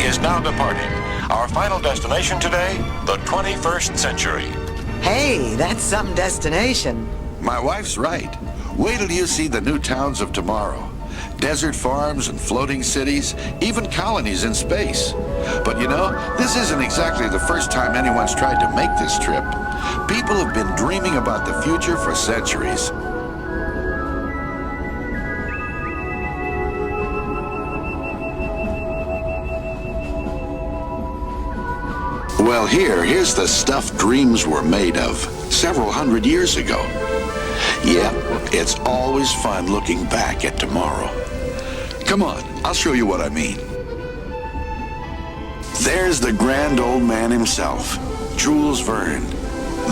is now departing. Our final destination today, the 21st century. Hey, that's some destination. My wife's right. Wait till you see the new towns of tomorrow. Desert farms and floating cities, even colonies in space. But you know, this isn't exactly the first time anyone's tried to make this trip. People have been dreaming about the future for centuries. Well, here's the stuff dreams were made of several hundred years ago. Yep, it's always fun looking back at tomorrow. Come on, I'll show you what I mean. There's the grand old man himself, Jules Verne.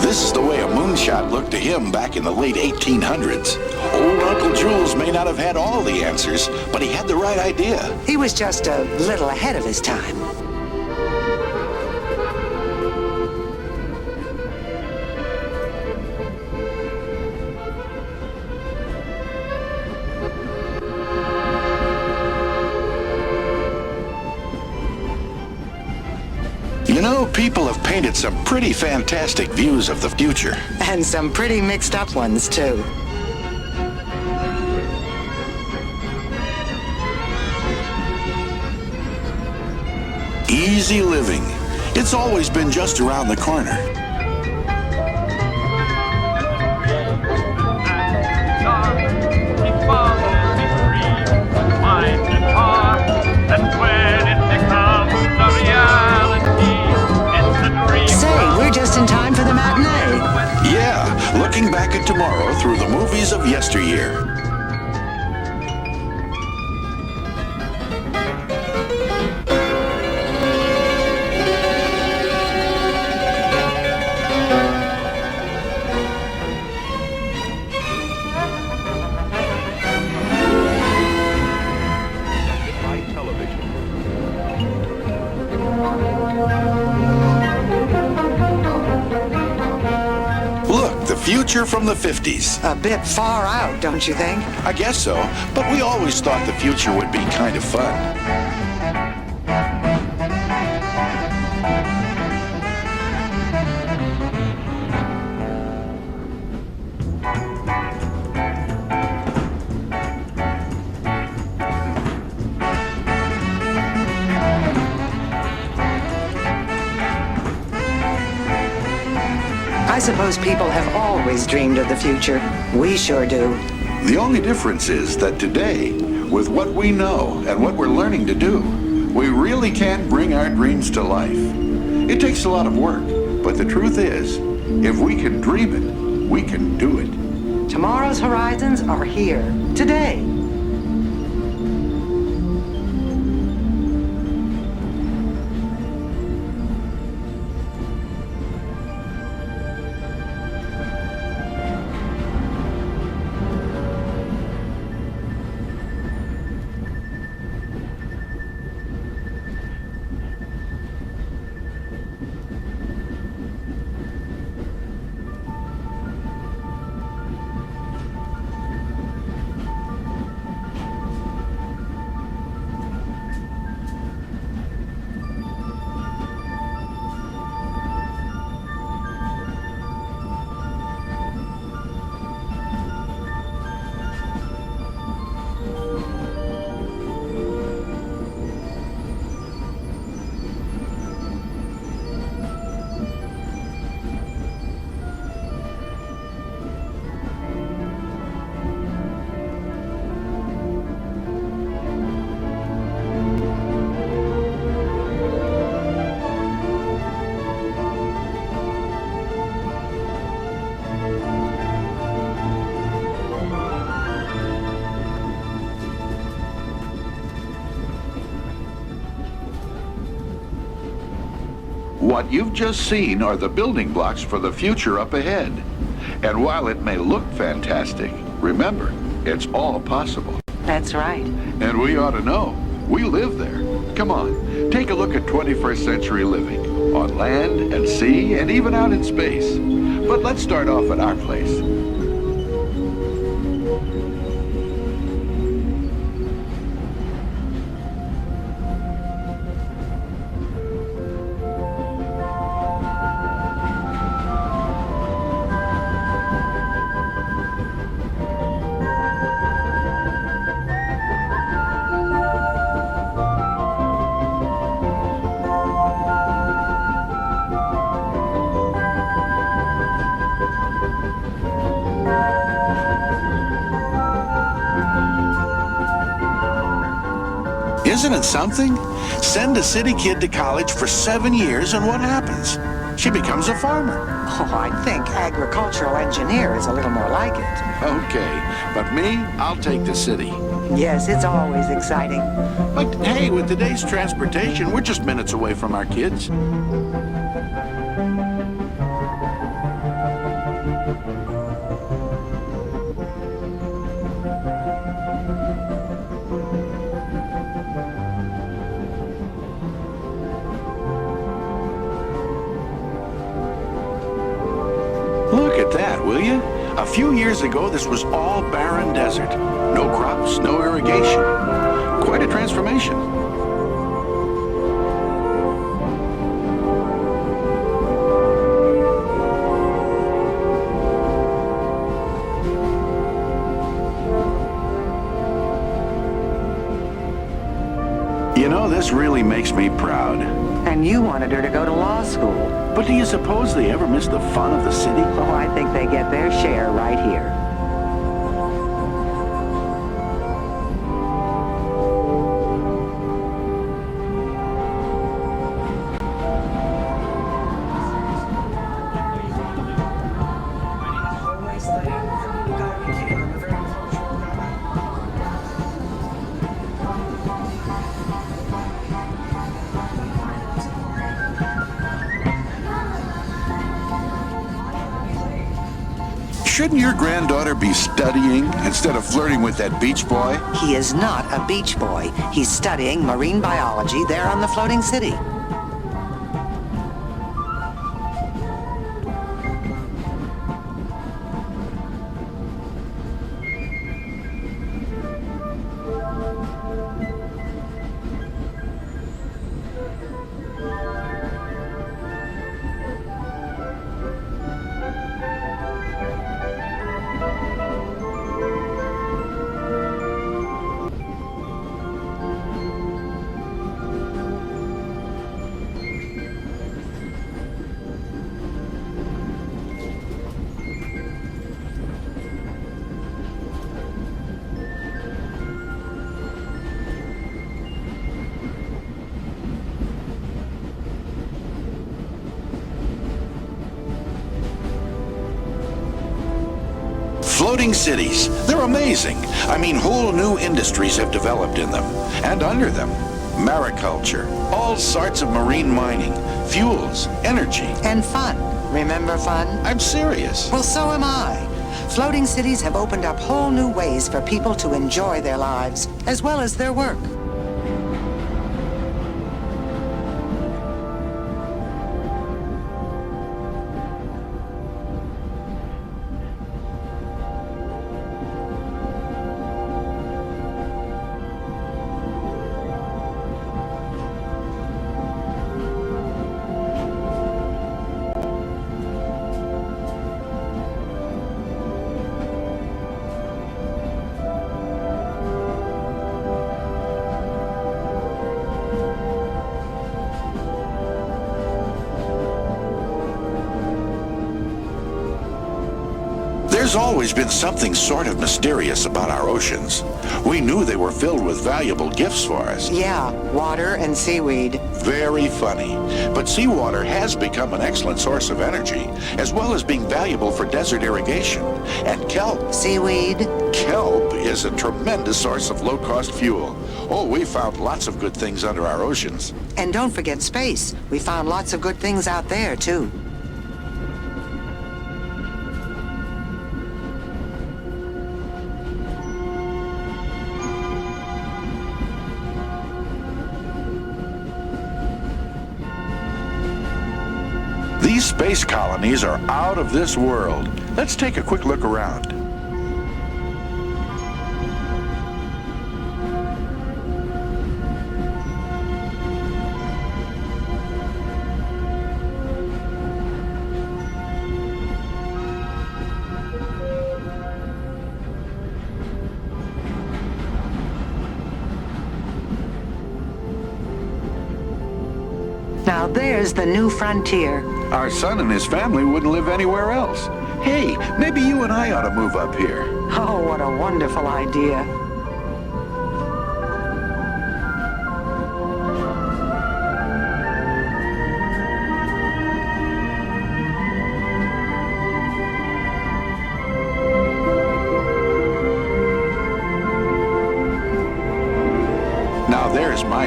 This is the way a moonshot looked to him back in the late 1800s. Old Uncle Jules may not have had all the answers, but he had the right idea. He was just a little ahead of his time. You know, people have painted some pretty fantastic views of the future. And some pretty mixed up ones, too. Easy living. It's always been just around the corner. Just in time for the matinee. Yeah, looking back at tomorrow through the movies of yesteryear. Future from the 50s. A bit far out, don't you think? I guess so, but we always thought the future would be kind of fun. I suppose people have always dreamed of the future. We sure do. The only difference is that today, with what we know and what we're learning to do, we really can bring our dreams to life. It takes a lot of work, but the truth is, if we can dream it, we can do it. Tomorrow's horizons are here, today. What you've just seen are the building blocks for the future up ahead. And while it may look fantastic, remember, it's all possible. That's right. And we ought to know. We live there. Come on, take a look at 21st century living, on land and sea and even out in space. But let's start off at our place. Isn't it something? Send a city kid to college for 7 years and what happens? She becomes a farmer. Oh, I think agricultural engineer is a little more like it. Okay, but me, I'll take the city. Yes, it's always exciting. But hey, with today's transportation, we're just minutes away from our kids. Look at that, will you? A few years ago, this was all barren desert. No crops, no irrigation. Quite a transformation. You know, this really makes me proud. And you wanted her to go to law school. But do you suppose they ever miss the fun of the city? Oh, I think they get their share right here. Shouldn't your granddaughter be studying instead of flirting with that beach boy? He is not a beach boy. He's studying marine biology there on the floating city. Floating cities, they're amazing. I mean, whole new industries have developed in them. And under them, mariculture, all sorts of marine mining, fuels, energy. And fun. Remember fun? I'm serious. Well, so am I. Floating cities have opened up whole new ways for people to enjoy their lives, as well as their work. There's always been something sort of mysterious about our oceans. We knew they were filled with valuable gifts for us. Yeah, water and seaweed. Very funny. But seawater has become an excellent source of energy, as well as being valuable for desert irrigation. And kelp. Seaweed. Kelp is a tremendous source of low-cost fuel. Oh, we found lots of good things under our oceans. And don't forget space. We found lots of good things out there, too. These space colonies are out of this world. Let's take a quick look around. Now there's the new frontier. Our son and his family wouldn't live anywhere else. Hey, maybe you and I ought to move up here. Oh, what a wonderful idea.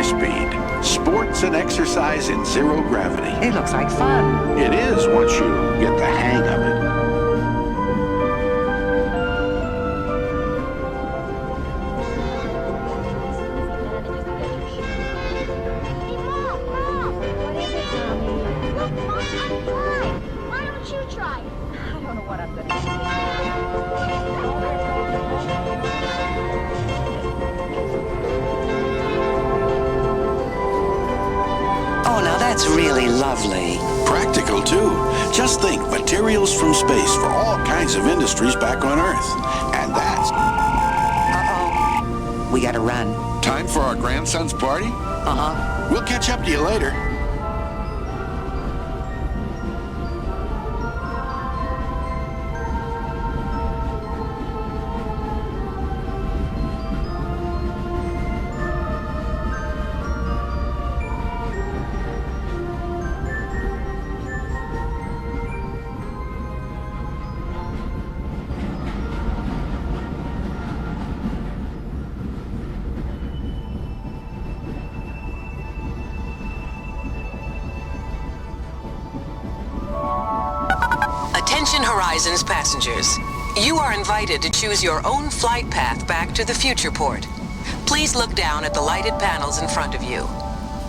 speed. Sports and exercise in zero gravity. It looks like fun. It is once you get the hang of it. Oh, now that's really lovely. Practical, too. Just think, materials from space for all kinds of industries back on Earth. And that's... Uh-oh. We gotta run. time for our grandson's party? Uh-huh. We'll catch up to you later. Attention Horizons passengers. You are invited to choose your own flight path back to the Futureport. Please look down at the lighted panels in front of you.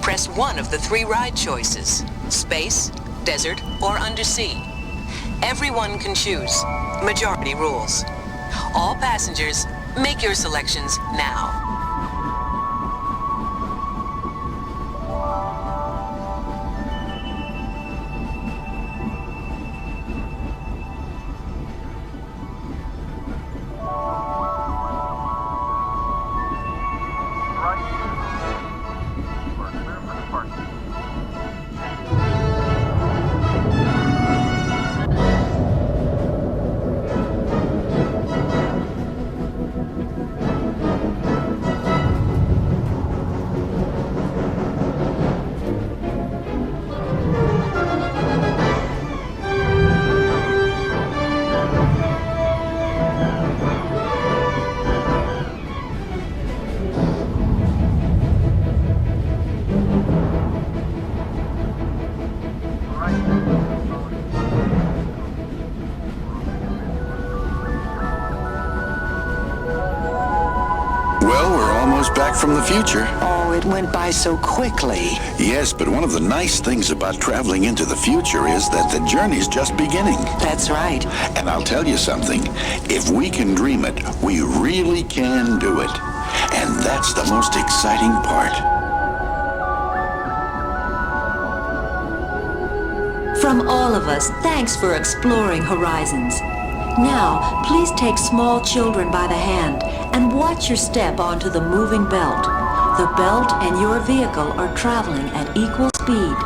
Press one of the 3 ride choices: space, desert, or undersea. Everyone can choose. Majority rules. All passengers, make your selections now. Well, we're almost back from the future. Oh, it went by so quickly. Yes, but one of the nice things about traveling into the future is that the journey's just beginning. That's right. And I'll tell you something, if we can dream it, we really can do it. And that's the most exciting part. From all of us, thanks for exploring horizons. Now, please take small children by the hand and watch your step onto the moving belt. The belt and your vehicle are traveling at equal speed.